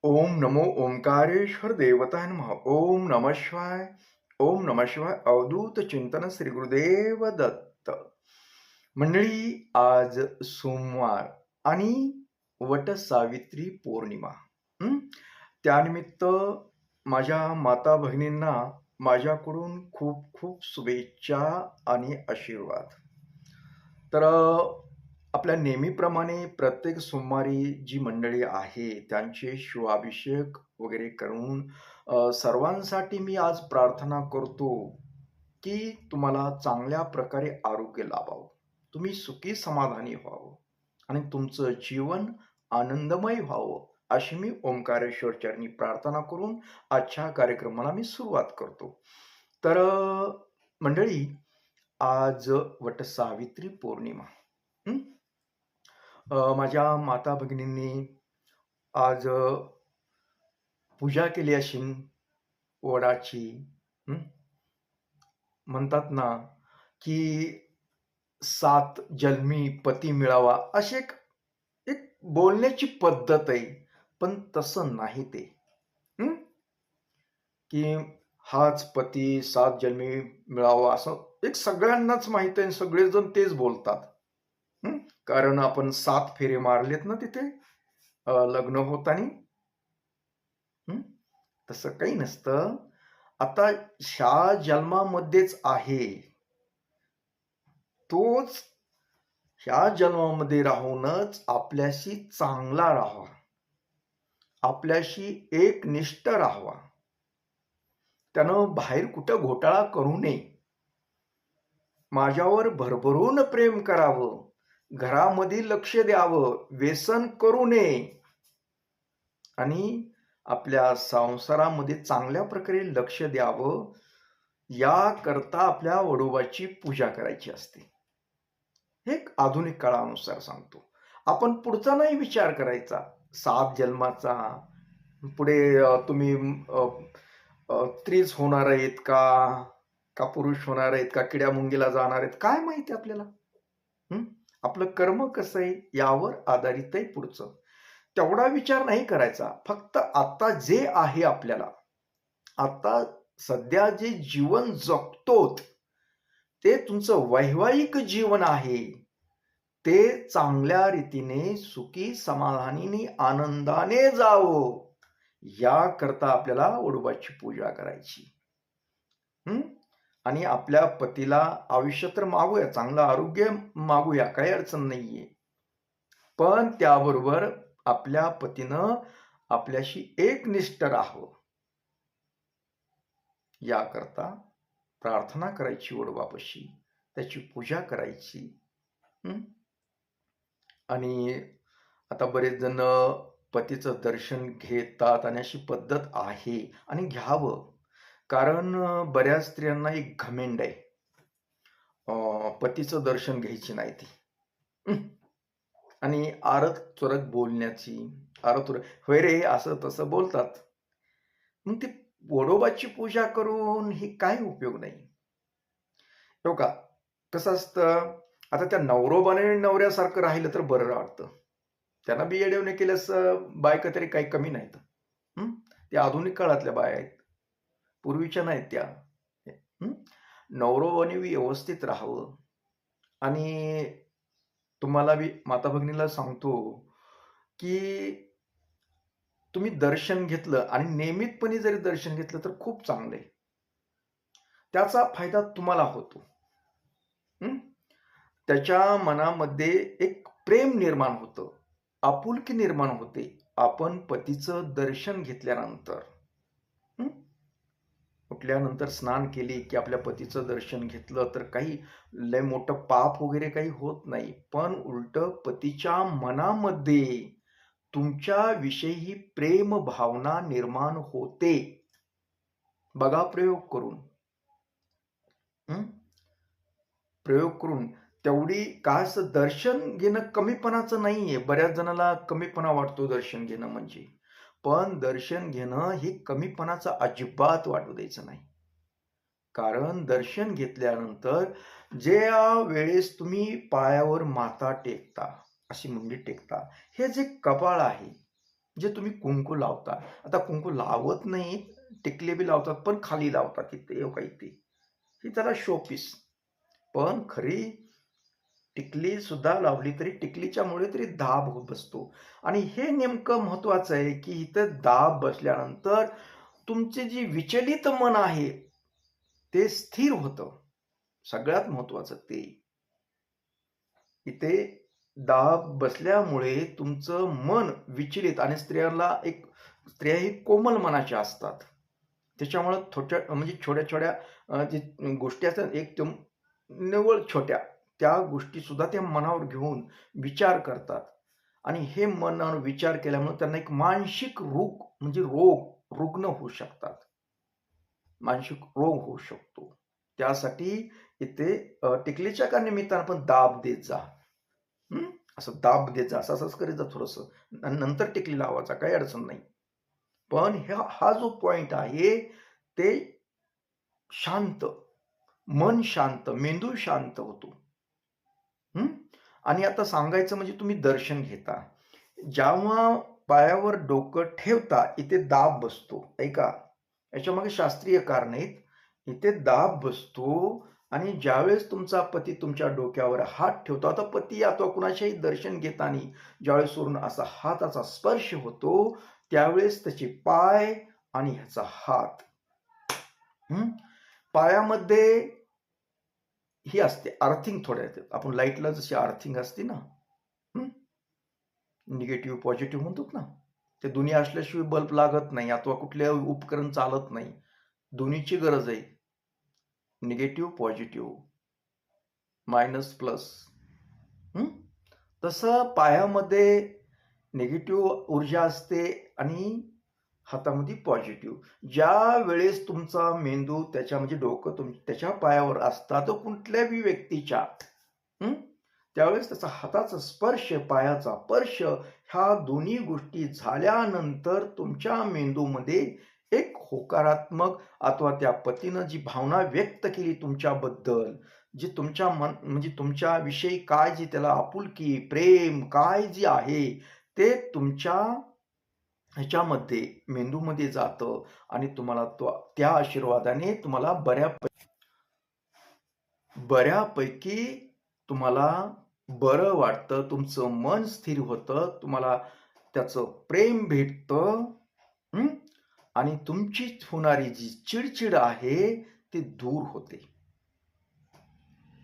ओम नमो ओंकारेश्वर देवताय नमः. ओम नमः शिवाय. ओम नमः शिवाय. अवधूत चिंतन श्री गुरुदेव दत्त. मंडळी, आज सोमवार आणि वट सावित्री पौर्णिमा. हं? त्यानिमित्त माझ्या माता भगिनींना माझ्याकडून खूप खूप शुभेच्छा आणि आशीर्वाद. तर आपल्या नेहमीप्रमाणे प्रत्येक सोमवारी जी मंडळी आहे त्यांचे शिवाभिषेक वगैरे करून सर्वांसाठी मी आज प्रार्थना करतो की तुम्हाला चांगल्या प्रकारे आरोग्य लाभावं, तुम्ही सुखी समाधानी व्हावं आणि तुमचं जीवन आनंदमय व्हावं, अशी मी ओंकारेश्वर चरणी प्रार्थना करून आजच्या कार्यक्रमाला मी सुरुवात करतो. तर मंडळी, आज वटसावित्री पौर्णिमा. हं? माझ्या माता भगिनींनी आज पूजा केली असेल वडाची. हं? म्हणतात ना की 7 जन्मी पती मिळावा, अशी एक एक बोलण्याची पद्धत आहे. पण तसं नाही ते. हं? की हाच पती 7 जन्मी मिळावा असं एक सगळ्यांनाच माहित आहे, सगळेजण तेच बोलतात. हं? कारण आपण 7 फेरे मारलेत ना तिथे लग्न होताना. हं? तसं काही नसतं. आता ह्या जन्मामध्येच आहे. तोच ह्या जन्मामध्ये राहूनच आपल्याशी चांगला राहावा, आपल्याशी एकनिष्ठ राहावा. त्यानं बाहेर कुठं घोटाळा करू नये. माझ्यावर भरभरून प्रेम करावं, घरामध्ये लक्ष द्यावं, व्यसन करू नये आणि आपल्या संसारामध्ये चांगल्या प्रकारे लक्ष द्यावं, याकरता आपल्या वडोबाची पूजा करायची असते. हे एक आधुनिक काळानुसार सांगतो. आपण पुढचा नाही विचार करायचा, 7 जन्माचा. पुढे तुम्ही अ, अ, स्त्रीच होणार आहेत का? का पुरुष होणार आहेत का? किड्या मुंगीला जाणार आहेत? काय माहिती आपल्याला? हं? आपलं कर्म कसं आहे यावर आधारित आहे पुढचं. तेवढा विचार नाही करायचा. फक्त आता जे आहे आपल्याला, आता सध्या जे जीवन जगतोत, ते तुमचं वैवाहिक जीवन आहे. ते चांगल्या रीतीने सुखी समाधानाने आनंदाने जावं, याकरता आपल्याला वडोबाची पूजा करायची. हं? आणि आपल्या पतीला आयुष्य तर मागूया, चांगलं आरोग्य मागूया, काही अडचण नाहीये. पण त्याबरोबर आपल्या पतीनं आपल्याशी एकनिष्ठ राहावं, याकरता प्रार्थना करायची वडोबापाशी, त्याची पूजा करायची. हं? आणि आता बरेच जण पतीचं दर्शन घेतात आणि अशी पद्धत आहे आणि घ्यावं. कारण बऱ्याच स्त्रियांना एक घमेंड आहे. पतीचं दर्शन घ्यायची नाही ती. हं. आणि आरत-तुरत बोलण्याची, आरत-तुरत "होय रे" असं तसं बोलतात. मग ती वडोबाची पूजा करून ही काय उपयोग नाही. हो का? कसं असतं, आता त्या नवरोबाने नवऱ्यासारखं राहिलं तर बरं वाटतं. त्यांना बी येडवणे केल्यास बायका तरी काही कमी नाहीत. हं? त्या आधुनिक काळातल्या बाया आहेत. पूर्वीच्या नाहीत त्या. हं? नवरोबाने व्यवस्थित राहावं. आणि तुम्हाला बी माता भगिनीला सांगतो, की तुम्ही दर्शन घेतलं आणि नियमितपणे जरी दर्शन घेतलं तर खूप चांगलं आहे. त्याचा फायदा तुम्हाला होतो. हं? त्याच्या मनामध्ये एक प्रेम निर्माण होतं, आपुलकी निर्माण होते. आपण पतीचं दर्शन घेतल्यानंतर. हं? उठल्यानंतर स्नान केली, की आपल्या पतीचं दर्शन घेतलं तर काही लय मोठं पाप वगैरे काही होत नाही. पण उलटं पतीच्या मनामध्ये तुमच्याविषयी प्रेम भावना निर्माण होते. बघा प्रयोग करून. हं? प्रयोग करून तेवढी काय असं दर्शन घेणं कमीपणाचं नाहीये. बऱ्याच जणाला कमीपणा वाटतो दर्शन घेणं म्हणजे. पण दर्शन घेणं हे कमीपणाचं अजिबात वाटू द्यायचं नाही. कारण दर्शन घेतल्यानंतर ज्या वेळेस तुम्ही पायावर माथा टेकता, अशी मुंडी टेकता, हे जे कपाळ आहे, जे तुम्ही कुंकू लावता. आता कुंकू लावत नाही, टिकले बी लावतात, पण खाली लावतात इथे काही ते. ही त्याला शोपीस. पण खरी टिकली सुद्धा लावली तरी टिकलीच्या मुळे तरी दाब होत बसतो. आणि हे नेमकं महत्वाचं आहे, की इथं दाब बसल्यानंतर तुमचे जे विचलित मन आहे ते स्थिर होतं. सगळ्यात महत्वाचं ते. इथे दाब बसल्यामुळे तुमचं मन विचलित, आणि स्त्रिया ही कोमल मनाच्या असतात. त्याच्यामुळे छोट्या छोट्या जे गोष्टी असतात एकदम निव्वळ छोट्या, त्या गोष्टी सुद्धा त्या मनावर घेऊन विचार करतात. आणि हे मनावर विचार केल्यामुळे त्यांना एक मानसिक रुग्ण होऊ शकतात. मानसिक रोग होऊ शकतो. त्यासाठी इथे टिकलीच्या का निमित्तानं पण दाब देत जा. असं दाब देत जा, असंच करीत जा थोडंसं, आणि नंतर टिकली लावायचा, काही अडचण नाही. पण हा जो पॉइंट आहे ते शांत, मन शांत, मेंदू शांत होतो. आणि आता सांगायचं म्हणजे तुम्ही दर्शन घेता, जेव्हा पायावर डोकं ठेवता इथे दाब बसतो. ऐका, याच्यामागे शास्त्रीय कारण आहेत. इथे दाब बसतो, आणि ज्यावेळेस तुमचा पती तुमच्या डोक्यावर हात ठेवतो, आता पती अथवा कुणाच्याही दर्शन घेताना ज्यावेळेस वरून असा हाताचा स्पर्श होतो, त्यावेळेस त्याचे पाय आणि ह्याचा हात, पायामध्ये ही असते अर्थिंग. थोड्या आपण लाईटला जशी अर्थिंग असते ना, निगेटिव्ह पॉझिटिव्ह म्हणतो ना, ते दोन्ही असल्याशिवाय बल्ब लागत नाही अथवा कुठले उपकरण चालत नाही. दोन्हीची गरज आहे, निगेटिव्ह पॉझिटिव्ह, मायनस प्लस. तसं पायामध्ये निगेटिव्ह ऊर्जा असते आणि हातामध्ये पॉझिटिव्ह. ज्या वेळेस तुमचा मेंदू त्याच्या म्हणजे डोकं त्याच्या पायावर असतात कुठल्याही व्यक्तीच्या, त्यावेळेस त्याचा हाताचा स्पर्श, पायाचा स्पर्श, ह्या दोन्ही गोष्टी झाल्यानंतर तुमच्या मेंदूमध्ये एक होकारात्मक अथवा त्या पतीनं जी भावना व्यक्त केली तुमच्याबद्दल, जी तुमच्या म्हणजे तुमच्या विषयी काय जी त्याला आपुलकी, प्रेम काय जी आहे, ते तुमच्या ह्याच्यामध्ये मेंदूमध्ये जातं, आणि तुम्हाला त्या आशीर्वादाने तुम्हाला बऱ्यापैकी तुम्हाला बरं वाटतं, तुमचं मन स्थिर होतं, तुम्हाला त्याचं प्रेम भेटतं, आणि तुमची होणारी जी चिडचिड आहे ती दूर होते.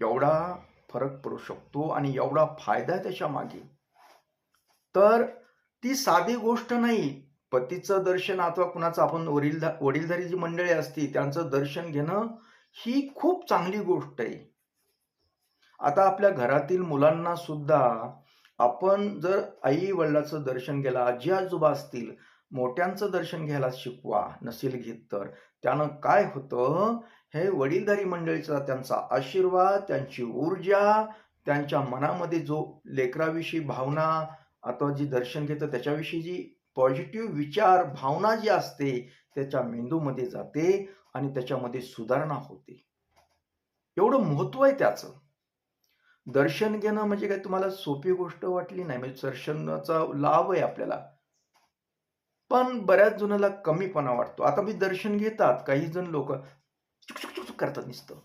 एवढा फरक पडू शकतो आणि एवढा फायदा त्याच्या मागे. तर ती साधी गोष्ट नाही. पतीचं दर्शन अथवा कुणाचं आपण वडीलधारी जी मंडळी असती त्यांचं दर्शन घेणं ही खूप चांगली गोष्ट आहे. आता आपल्या घरातील मुलांना सुद्धा आपण जर आई वडिलाचं दर्शन घ्यायला, आजी आजोबा असतील, मोठ्यांचं दर्शन घ्यायला शिकवा, नसेल घेत तर. त्यानं काय होतं, हे वडीलधारी मंडळीचा त्यांचा आशीर्वाद, त्यांची ऊर्जा, त्यांच्या मनामध्ये जो लेकराविषयी भावना अथवा जी दर्शन घेतं त्याच्याविषयी जी पॉझिटिव्ह विचार भावना जी असते त्याच्या मेंदूमध्ये जाते आणि त्याच्यामध्ये सुधारणा होते. एवढं महत्व आहे त्याचं. दर्शन घेणं म्हणजे काय तुम्हाला सोपी गोष्ट वाटली नाही, म्हणजे दर्शनाचा लाभ आहे आपल्याला, पण बऱ्याच जणांना कमीपणा वाटतो. आता मी दर्शन घेतात काही जण लोक चुक करतात नुसतं,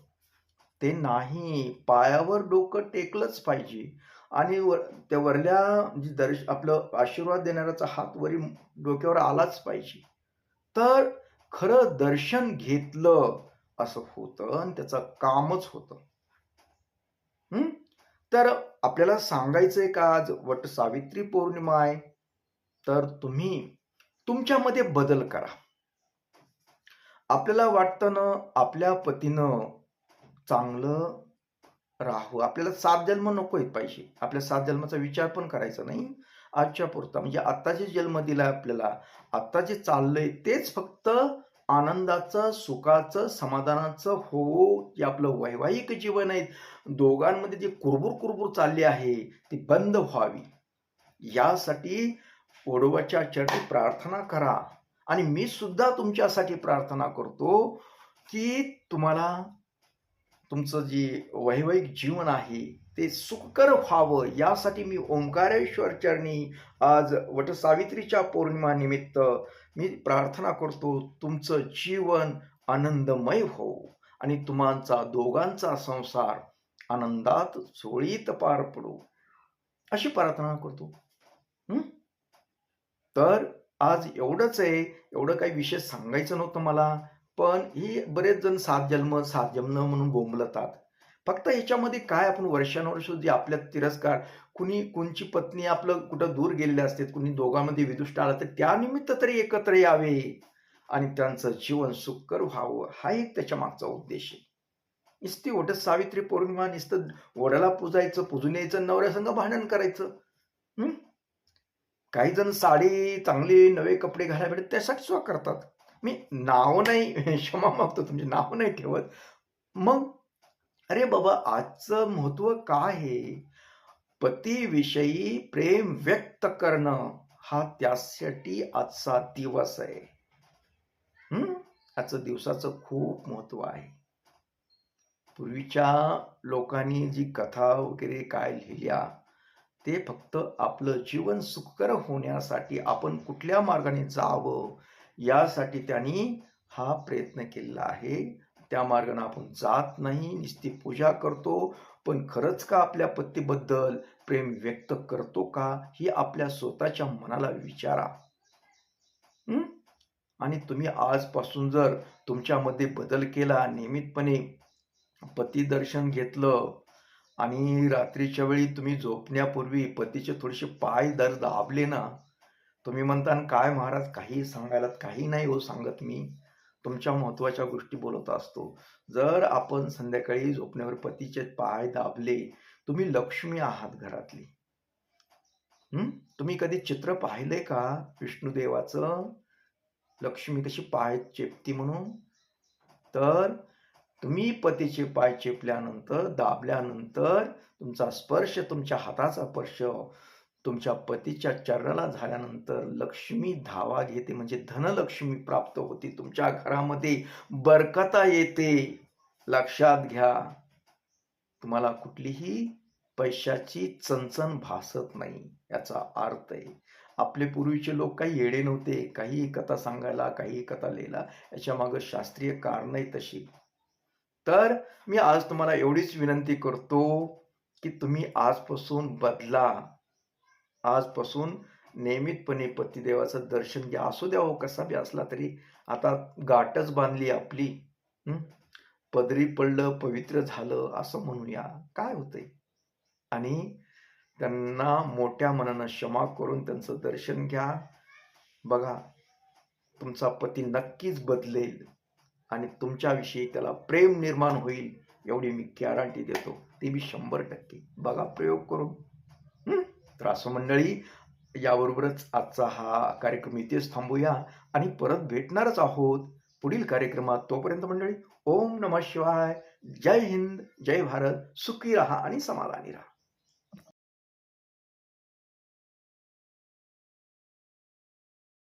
ते नाही. पायावर डोकं टेकलंच पाहिजे, आणि त्या वरल्या जी आपलं आशीर्वाद देणाऱ्याचा हात वरी डोक्यावर आलाच पाहिजे, तर खरं दर्शन घेतलं असं होतं आणि त्याचं कामच होतं. तर आपल्याला सांगायचंय का, आज वट सावित्री पौर्णिमा आहे, तर तुम्ही तुमच्यामध्ये बदल करा. आपल्याला वाटतं ना आपल्या पतीनं चांगलं राहू, आपल्याला 7 जन्म नको पाहिजे, आपल्या 7 जन्माचा विचार पण करायचा नाही. आजच्या पुरता म्हणजे आता जे जन्म दिलाय आपल्याला, आता जे चाललंय तेच फक्त आनंदाचं, सुखाचं, समाधानाचं हो. जे आपलं वैवाहिक जीवन आहे, दोघांमध्ये जे कुरबुर चालली आहे ती बंद व्हावी, यासाठी वडोबाच्या चरणी प्रार्थना करा. आणि मी सुद्धा तुमच्यासाठी प्रार्थना करतो की तुम्हाला तुमचं जे वैवाहिक जीवन आहे ते सुखकर व्हावं यासाठी मी ओंकारेश्वर चरणी आज वटसावित्रीच्या पौर्णिमा निमित्त मी प्रार्थना करतो, तुमचं जीवन आनंदमय हो आणि तुम्हाचा दोघांचा संसार आनंदात सोळीत पार पडो, अशी प्रार्थना करतो. तर आज एवढंच आहे. एवढं काही विशेष सांगायचं नव्हतं मला. पण ही बरेच जण सात जन्म सात जन्म म्हणून बोंबलतात. फक्त ह्याच्यामध्ये काय आपण वर्षानुवर्ष जे आपल्यात तिरस्कार, कुणी कोणची पत्नी आपलं कुठं दूर गेलेले असते, कुणी दोघांमध्ये विदुष्ट आला, तर त्यानिमित्त तरी एकत्र यावे आणि त्यांचं जीवन सुखकर व्हावं, हा एक त्याच्या मागचा उद्देश आहे. नुसती वट सावित्री पौर्णिमा नुसतं वडाला पूजायचं, पूजून यायचं, नवऱ्यासंग भांडण करायचं. काही जण साडी चांगली नवे कपडे घालायला भेटत त्यासाठी सुद्धा करतात. मी नाव नाही क्षमा मागतो, तुमचे नाव नाही ठेवत. मग अरे बाबा, आजचं महत्व काय आहे? पतीविषयी प्रेम व्यक्त करणं हा त्यासाठी आजचा दिवस आहे. आजचं दिवसाचं खूप महत्व आहे. पूर्वीच्या लोकांनी जी कथा वगैरे काय लिहिल्या, ते फक्त आपलं जीवन सुखकर होण्यासाठी आपण कुठल्या मार्गाने जावं यासाठी त्यांनी हा प्रयत्न केलेला आहे. त्या मार्गाने आपण जात नाही, नुसती पूजा करतो, पण खरंच का आपल्या पतीबद्दल प्रेम व्यक्त करतो का, ही आपल्या स्वतःच्या मनाला विचारा. आणि तुम्ही आजपासून जर तुमच्यामध्ये बदल केला, नियमितपणे पती दर्शन घेतलं आणि रात्रीच्या वेळी तुम्ही झोपण्यापूर्वी पतीचे थोडेसे पाय दाबले ना, तुम्ही म्हणता काय महाराज काही सांगायलात, काही नाही हो सांगत, मी तुमच्या महत्वाच्या गोष्टी बोलत असतो. जर आपण संध्याकाळी झोपण्यावर पतीचे पाय दाबले, तुम्ही लक्ष्मी आहात घरातली. तुम्ही कधी चित्र पाहिलंय का विष्णुदेवाचं, लक्ष्मी कशी पाय चेपती म्हणून? तर तुम्ही पतीचे पाय चेपल्यानंतर, दाबल्यानंतर तुमचा स्पर्श, तुमच्या हाताचा स्पर्श तुमच्या पतीच्या चरणाला झाल्यानंतर लक्ष्मी धावा घेते, म्हणजे धनलक्ष्मी प्राप्त होते, तुमच्या घरामध्ये बरकता येते. लक्षात घ्या, तुम्हाला कुठलीही पैशाची चणचण भासत नाही, याचा अर्थ आहे. आपले पूर्वीचे लोक काही येडे नव्हते, काही कथा सांगायला, काही कथा लिहायला, याच्या मागे शास्त्रीय कारण आहे तशी. तर मी आज तुम्हाला एवढीच विनंती करतो की तुम्ही आजपासून बदला. आजपासून नियमितपणे पतिदेवाचं दर्शन घ्या. असू द्या हो कसा बी असला तरी, आता गाठच बांधली आपली, पदरी पडलं, पवित्र झालं असं म्हणूया, काय होतंय. आणि त्यांना मोठ्या मनानं क्षमा करून त्यांचं दर्शन घ्या. बघा, तुमचा पती नक्कीच बदलेल आणि तुमच्याविषयी त्याला प्रेम निर्माण होईल, एवढी मी गॅरंटी देतो. ते मी 100%. बघा प्रयोग करून. तर असं मंडळी, याबरोबरच आजचा हा कार्यक्रम इथेच थांबूया आणि परत भेटणारच आहोत पुढील कार्यक्रमात. तोपर्यंत मंडळी, ओम नमः शिवाय, जय हिंद, जय भारत, सुखी राहा आणि समाधानी राहा.